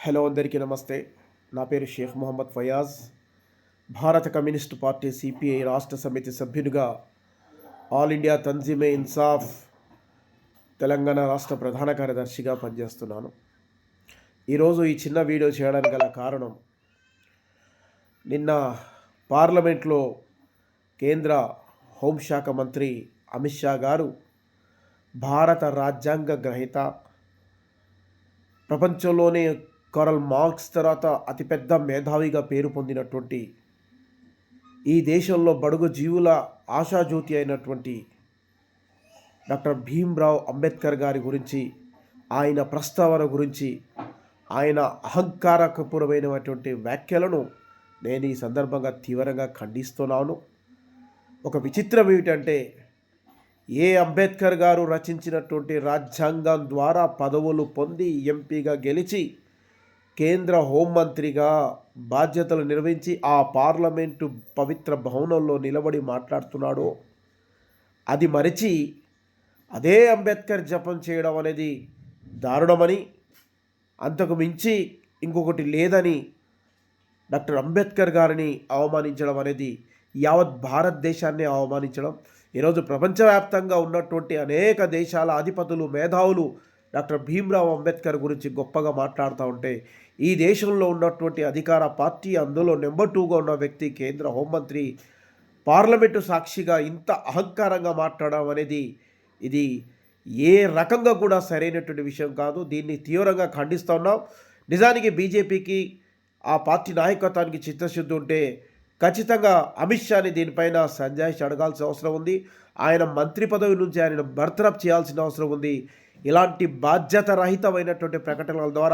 Hello అందరికీ నమస్తే. నా పేరు షేక్ మొహమ్మద్ ఫయాజ్. భారత కమ్యూనిస్టు పార్టీ సిపిఐ రాష్ట్ర సమితి సభ్యునిగా ఆల్ ఇండియా తంజీమే ఇన్సాఫ్ తెలంగాణ రాష్ట్ర ప్రధాన కార్యదర్శిగా పనిచేస్తున్నాను. ఈరోజు ఈ చిన్న వీడియో చేయడానికి గల కారణం, నిన్న పార్లమెంట్లో కేంద్ర హోంశాఖ మంత్రి అమిత్ షా గారు భారత రాజ్యాంగ గ్రహీత, ప్రపంచంలోనే కార్ల్ మార్క్స్ తర్వాత అతిపెద్ద మేధావిగా పేరు పొందినటువంటి, ఈ దేశంలో బడుగు జీవుల ఆశాజ్యోతి అయినటువంటి డాక్టర్ భీమ్రావ్ అంబేద్కర్ గారి గురించి, ఆయన ప్రస్తావన గురించి, ఆయన అహంకారపూర్వమైనటువంటి వ్యాఖ్యలను నేను ఈ సందర్భంగా తీవ్రంగా ఖండిస్తున్నాను. ఒక విచిత్రం ఏమిటంటే, ఏ అంబేద్కర్ గారు రచించినటువంటి రాజ్యాంగం ద్వారా పదవులు పొంది ఎంపీగా గెలిచి కేంద్ర హోంమంత్రిగా బాధ్యతలు నిర్వహించి ఆ పార్లమెంటు పవిత్ర భవనంలో నిలబడి మాట్లాడుతున్నాడో అది మరిచి అదే అంబేద్కర్ జపం చేయడం అనేది దారుణమని, అంతకు మించి ఇంకొకటి లేదని డాక్టర్ అంబేద్కర్ గారిని అవమానించడం అనేది యావత్ భారతదేశాన్ని అవమానించడం. ఈరోజు ప్రపంచవ్యాప్తంగా ఉన్నటువంటి అనేక దేశాల అధిపతులు, మేధావులు డాక్టర్ భీమ్రావ్ అంబేద్కర్ గురించి గొప్పగా మాట్లాడుతూ ఉంటే, ఈ దేశంలో ఉన్నటువంటి అధికార పార్టీ, అందులో నెంబర్ 2గా ఉన్న వ్యక్తి కేంద్ర హోంమంత్రి పార్లమెంటు సాక్షిగా ఇంత అహంకారంగా మాట్లాడడం అనేది ఇది ఏ రకంగా కూడా సరైనటువంటి విషయం కాదు. దీన్ని తీవ్రంగా ఖండిస్తూ ఉన్నాం. నిజానికి బీజేపీకి, ఆ పార్టీ నాయకత్వానికి చిత్తశుద్ధి ఉంటే ఖచ్చితంగా అమిత్ షాని దీనిపైన సంజాయిషి అడగాల్సిన అవసరం ఉంది. ఆయన మంత్రి పదవి నుంచి ఆయన బర్తరఫ్ చేయాల్సిన అవసరం ఉంది. ఇలాంటి బాధ్యత రహితమైనటువంటి ప్రకటనల ద్వారా